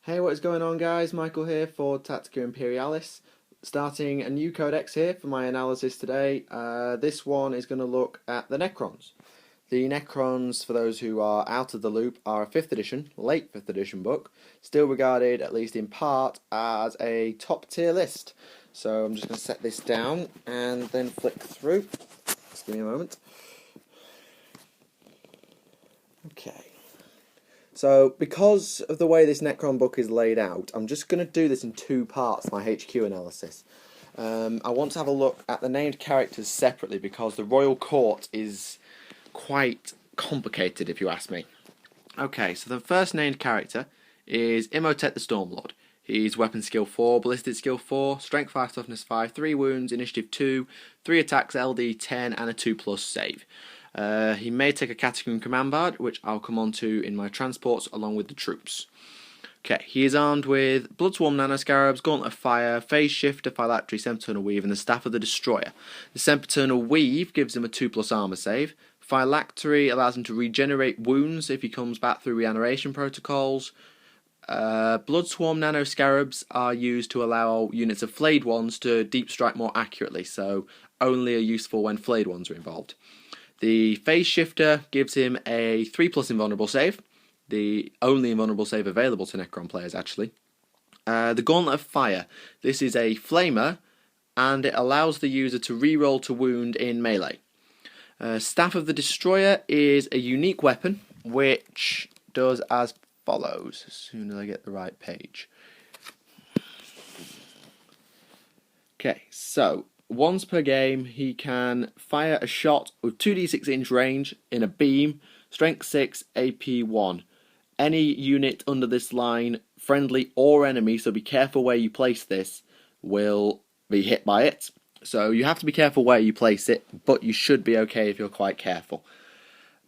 Hey, what is going on, guys? Michael here for Tactica Imperialis. Starting a new codex here for my analysis today. This one is going to look at the Necrons. The Necrons, for those who are out of the loop, are a 5th edition, late 5th edition book, still regarded, at least in part, as a top tier list. So I'm just going to set this down and then flick through. Just give me a moment. Okay. So, because of the way this Necron book is laid out, I'm just going to do this in 2 parts, my HQ analysis. I want to have a look at the named characters separately because the Royal Court is quite complicated, if you ask me. Okay, so the first named character is Imhotet the Stormlord. He's weapon skill 4, ballistic skill 4, strength 5, toughness 5, 3 wounds, initiative 2, 3 attacks, LD 10, and a 2+ save. He may take a Catacomb Command Bard, which I'll come on to in my transports along with the troops. Okay, he is armed with Bloodswarm Nanoscarabs, Gauntlet of Fire, Phase Shifter, Phylactery, Sempiternal Weave, and the Staff of the Destroyer. The Sempiternal Weave gives him a 2+ armor save. Phylactery allows him to regenerate wounds if he comes back through reanimation protocols. Bloodswarm Nanoscarabs are used to allow units of flayed ones to deep strike more accurately, so only are useful when flayed ones are involved. The Phase Shifter gives him a 3+ invulnerable save, the only invulnerable save available to Necron players actually. The Gauntlet of Fire, this is a flamer and it allows the user to reroll to wound in melee. Staff of the Destroyer is a unique weapon which does as follows, as soon as I get the right page. Okay, so once per game, he can fire a shot with 2d6 inch range in a beam, strength 6, AP 1. Any unit under this line, friendly or enemy, so be careful where you place this, will be hit by it. So you have to be careful where you place it, but you should be okay if you're quite careful.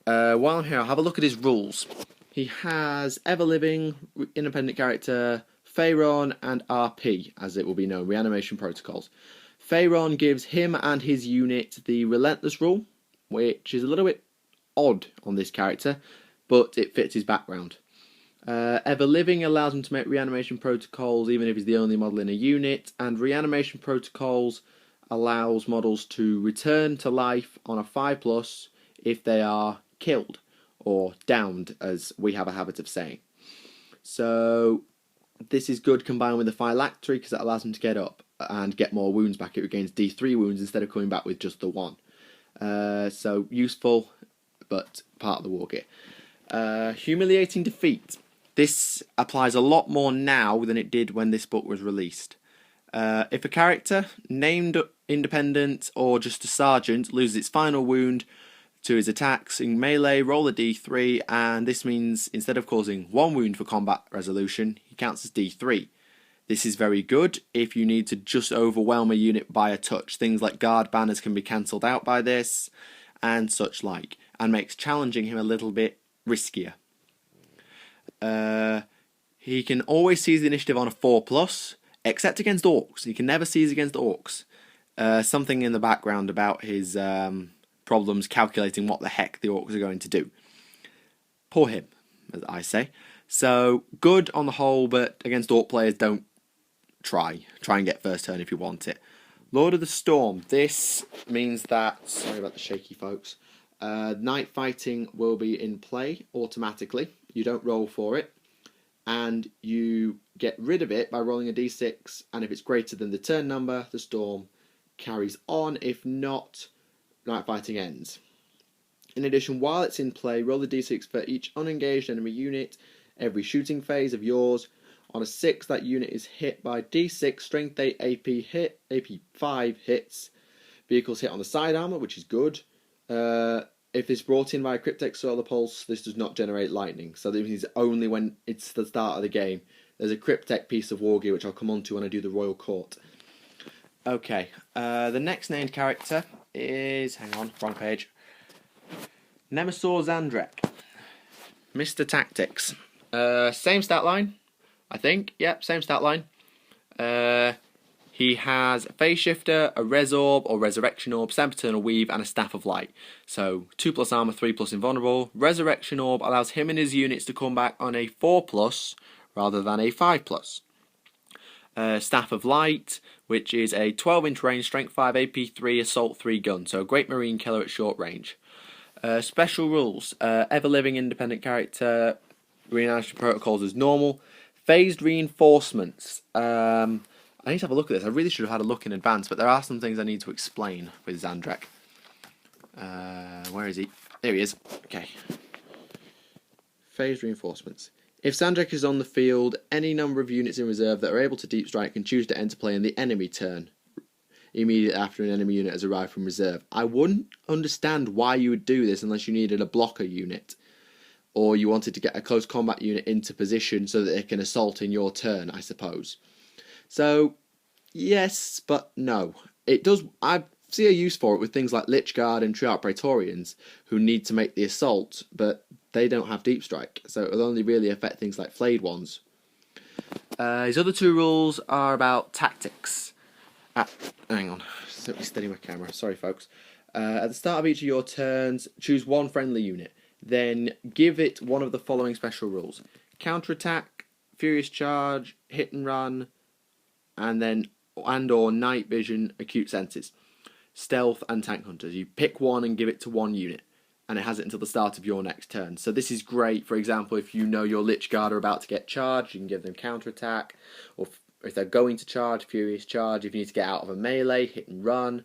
While I'm here, I'll have a look at his rules. He has Ever-Living, independent character, Pharaon, and RP, as it will be known, Reanimation Protocols. Pharaon gives him and his unit the Relentless rule, which is a little bit odd on this character, but it fits his background. Ever-Living allows him to make Reanimation Protocols even if he's the only model in a unit, and Reanimation Protocols allows models to return to life on a 5+ if they are killed, or downed, as we have a habit of saying. So this is good combined with the Phylactery because it allows him to get up and get more wounds back. It regains D3 wounds instead of coming back with just the 1. So useful, but part of the war gear. Humiliating Defeat. This applies a lot more now than it did when this book was released. If a character, named independent or just a sergeant, loses its final wound to his attacks in melee, roll a D3, and this means instead of causing 1 wound for combat resolution, he counts as D3. This is very good if you need to just overwhelm a unit by a touch. Things like guard banners can be cancelled out by this, and such like, and makes challenging him a little bit riskier. He can always seize the initiative on a 4+, except against orcs. He can never seize against orcs. Something in the background about his problems calculating what the heck the orcs are going to do. Poor him, as I say. So, good on the whole, but against orc players, don't try and get first turn if you want it. Lord of the Storm. This means that, sorry about the shaky folks, night fighting will be in play automatically. You don't roll for it, and you get rid of it by rolling a d6, and if it's greater than the turn number, the storm carries on. If not, night fighting ends. In addition, while it's in play, roll the d6 for each unengaged enemy unit every shooting phase of yours. On a 6, that unit is hit by d6, strength 8, AP 5 hits. Vehicles hit on the side armor, which is good. If it's brought in by a Cryptek Solar Pulse, this does not generate lightning. So this means only when it's the start of the game. There's a Cryptek piece of war gear, which I'll come on to when I do the Royal Court. Okay, the next named character is, hang on, wrong page, Nemesaur Xandrak, Mr. Tactics. Same stat line, I think. Yep, same stat line. He has a Phase Shifter, a Res Orb or Resurrection Orb, Sempiternal Weave, and a Staff of Light. So 2+ armor, 3+ invulnerable. Resurrection Orb allows him and his units to come back on a 4+, rather than a 5+. Staff of Light, which is a 12-inch range, strength 5, AP 3, assault 3 gun, so a great marine killer at short range. Special rules: ever-living independent character, reinforcement protocols as normal. Phased reinforcements. I need to have a look at this. I really should have had a look in advance, but there are some things I need to explain with Xandrak. Where is he? There he is. Okay. Phased reinforcements. If Xandrak is on the field, any number of units in reserve that are able to deep strike can choose to enter play in the enemy turn immediately after an enemy unit has arrived from reserve. I wouldn't understand why you would do this unless you needed a blocker unit, or you wanted to get a close combat unit into position so that they can assault in your turn, I suppose. So, yes, but no. It does. I see a use for it with things like Lich Guard and Triarch Praetorians, who need to make the assault, but they don't have deep strike, so it'll only really affect things like flayed ones. His other two rules are about tactics. Hang on, let me steady my camera. Sorry, folks. At the start of each of your turns, choose one friendly unit. Then give it one of the following special rules: counterattack, furious charge, hit and run, or night vision, acute senses, stealth, and tank hunters. You pick one and give it to one unit, and it has it until the start of your next turn. So this is great, for example, if you know your Lich Guard are about to get charged, you can give them counterattack, or if they're going to charge, furious charge. If you need to get out of a melee, hit and run.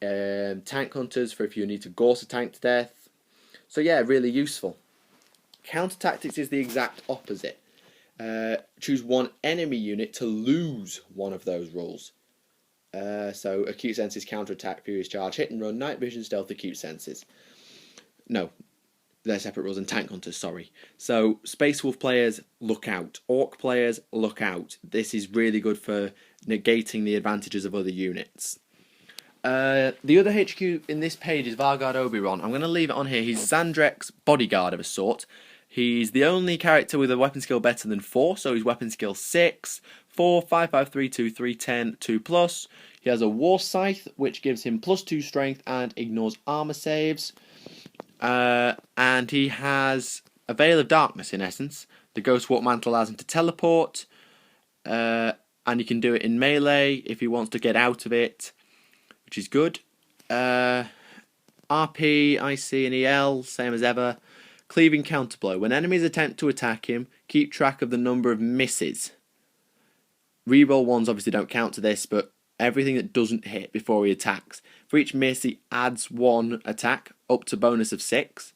Tank hunters for if you need to gorse a tank to death. So yeah, really useful. Counter tactics is the exact opposite. Choose one enemy unit to lose one of those rules. So acute senses, counterattack, furious charge, hit and run, night vision, stealth, acute senses. No, they're separate rules. And tank hunters, sorry. So Space Wolf players, look out. Orc players, look out. This is really good for negating the advantages of other units. The other HQ in this page is Vargard Oberon. I'm going to leave it on here. He's Xandrak's bodyguard of a sort. He's the only character with a weapon skill better than 4, so he's weapon skill 6, 4, 5, 5, 3, 2, 3, 10, 2+. He has a War Scythe, which gives him +2 strength and ignores armor saves. And he has a Veil of Darkness, in essence. The Ghost Walk Mantle allows him to teleport, and he can do it in melee if he wants to get out of it, which is good. RP, IC, and EL, same as ever. Cleaving Counterblow. When enemies attempt to attack him, keep track of the number of misses. Reroll ones obviously don't count to this, but everything that doesn't hit before he attacks. For each miss, he adds 1 attack, up to bonus of 6.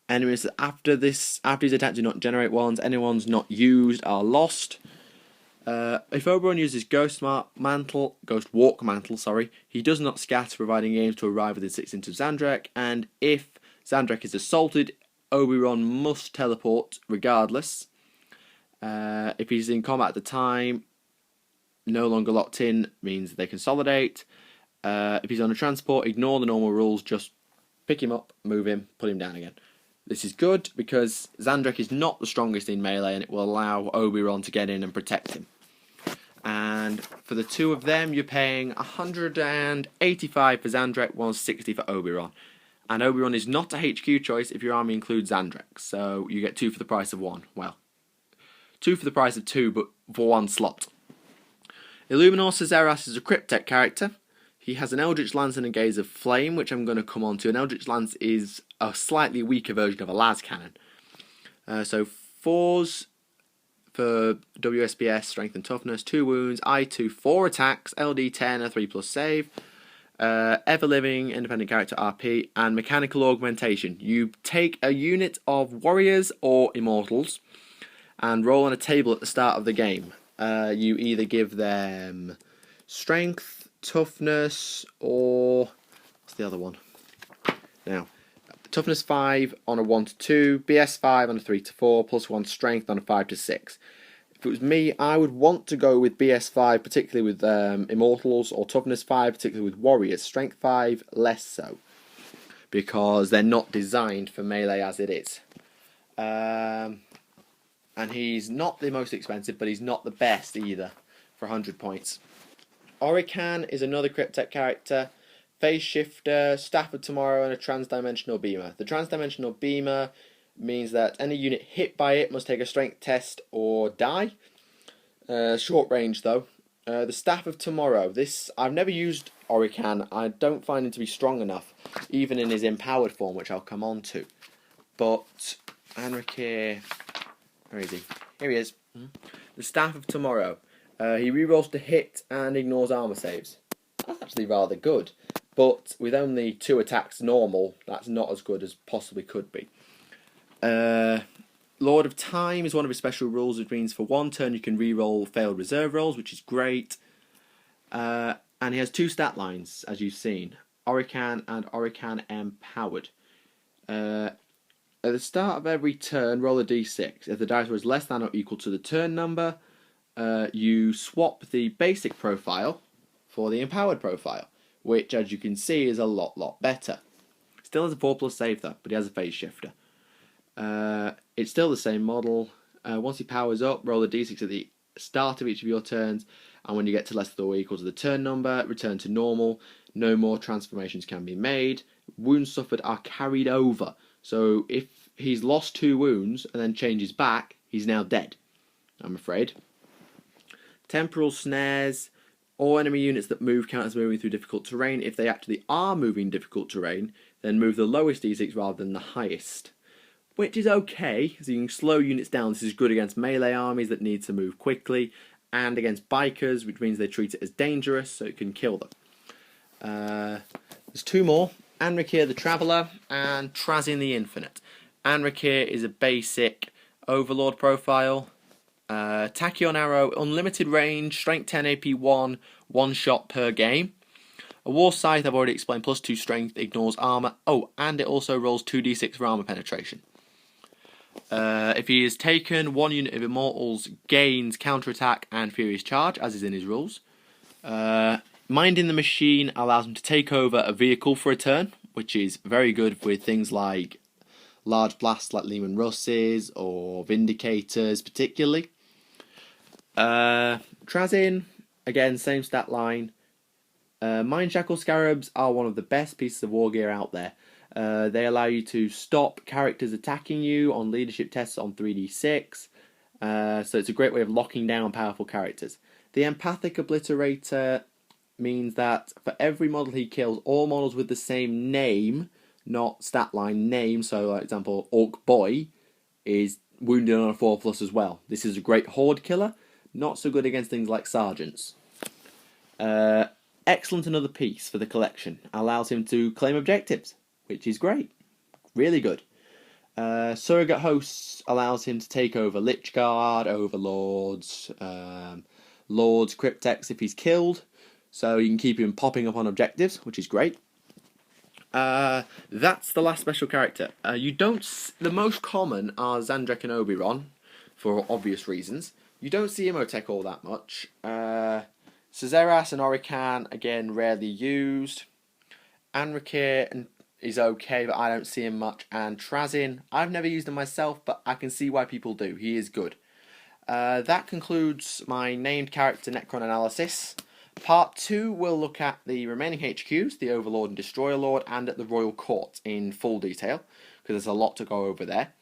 Enemies after his attack do not generate ones. Any ones not used are lost. If Oberon uses Ghost Walk Mantle, he does not scatter, providing he aims to arrive within 6 inches of Xandrak. And if Xandrak is assaulted, Oberon must teleport regardless. If he's in combat at the time, no longer locked in, means they consolidate. If he's on a transport, ignore the normal rules, just pick him up, move him, put him down again. This is good because Xandrak is not the strongest in melee, and it will allow Oberon to get in and protect him. And for the two of them, you're paying 185 for Xandrak, 160 for Oberon. And Oberon is not a HQ choice if your army includes Xandrak, so you get 2 for the price of 1. Well, 2 for the price of 2, but for 1 slot. Illuminor Cesaras is a Cryptek character. He has an Eldritch Lance and a Gaze of Flame, which I'm going to come on to. An Eldritch Lance is a slightly weaker version of a las cannon. So 4s for WSPS, Strength and Toughness, 2 wounds, I2, 4 attacks, LD 10, a 3+ save. Ever-living independent character RP, and Mechanical Augmentation. You take a unit of warriors or immortals and roll on a table at the start of the game. You either give them strength, toughness, or what's the other one? Now, toughness 5 on a 1 to 2, BS 5 on a 3 to 4, +1 strength on a 5 to 6. If it was me, I would want to go with BS 5, particularly with Immortals, or Toughness 5, particularly with Warriors. Strength 5, less so, because they're not designed for melee as it is. And he's not the most expensive, but he's not the best either, for 100 points. Orican is another Cryptek character. Phase Shifter, Staff of Tomorrow, and a Transdimensional Beamer. The Transdimensional Beamer means that any unit hit by it must take a strength test or die. Short range though. The Staff of Tomorrow. This, I've never used Orican. I don't find him to be strong enough, even in his empowered form, which I'll come on to. But Xandrak, where is he? Here he is. The Staff of Tomorrow. He rerolls to hit and ignores armor saves. That's actually rather good. But with only 2 attacks normal, that's not as good as possibly could be. Lord of Time is one of his special rules, which means for 1 turn you can reroll failed reserve rolls, which is great. And he has 2 stat lines, as you've seen. Orican and Orican Empowered. At the start of every turn, roll a d6. If the dice was less than or equal to the turn number, you swap the basic profile for the empowered profile, which, as you can see, is a lot better. Still has a 4+ save though, but he has a phase shifter. It's still the same model. Once he powers up, roll a d6 at the start of each of your turns, and when you get to less than or equal to the turn number, return to normal. No more transformations can be made. Wounds suffered are carried over. So if he's lost 2 wounds and then changes back, he's now dead, I'm afraid. Temporal Snares. All enemy units that move count as moving through difficult terrain. If they actually are moving difficult terrain, then move the lowest d6 rather than the highest. Which is okay, as you can slow units down. This is good against melee armies that need to move quickly, and against bikers, which means they treat it as dangerous, so it can kill them. There's 2 more. Xandrak the Traveller and Trazyn the Infinite. Xandrak is a basic Overlord profile. Tachyon Arrow, unlimited range, strength 10, AP 1, 1 shot per game. A War Scythe, I've already explained, +2 strength, ignores armor. Oh, and it also rolls 2d6 for armor penetration. If he is taken, 1 unit of Immortals gains counterattack and Furious Charge, as is in his rules. Minding the Machine allows him to take over a vehicle for a turn, which is very good with things like large blasts like Lehman Russes or Vindicators particularly. Trazyn, again, same stat line. Mind Shackle Scarabs are one of the best pieces of war gear out there. They allow you to stop characters attacking you on leadership tests on 3d6. So it's a great way of locking down powerful characters. The Empathic Obliterator means that for every model he kills, all models with the same name, not stat line, name, so like example, Orc Boy, is wounded on a 4+ as well. This is a great horde killer, not so good against things like sergeants. Excellent another piece for the collection. Allows him to claim objectives, which is great. Really good. Surrogate Hosts allows him to take over Lichguard, Overlords, Lords, Cryptex if he's killed. So you can keep him popping up on objectives, which is great. That's the last special character. The most common are Xandrak and Oberon, for obvious reasons. You don't see Imhotet all that much. Cesaras and Orican, again, rarely used. Xandrak is okay, but I don't see him much. And Trazyn, I've never used him myself, but I can see why people do. He is good. That concludes my named character Necron analysis. Part 2 will look at the remaining HQs, the Overlord and Destroyer Lord, and at the Royal Court in full detail, because there's a lot to go over there.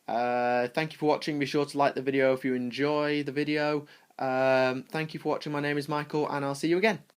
Thank you for watching. Be sure to like the video if you enjoy the video. Thank you for watching. My name is Michael, and I'll see you again.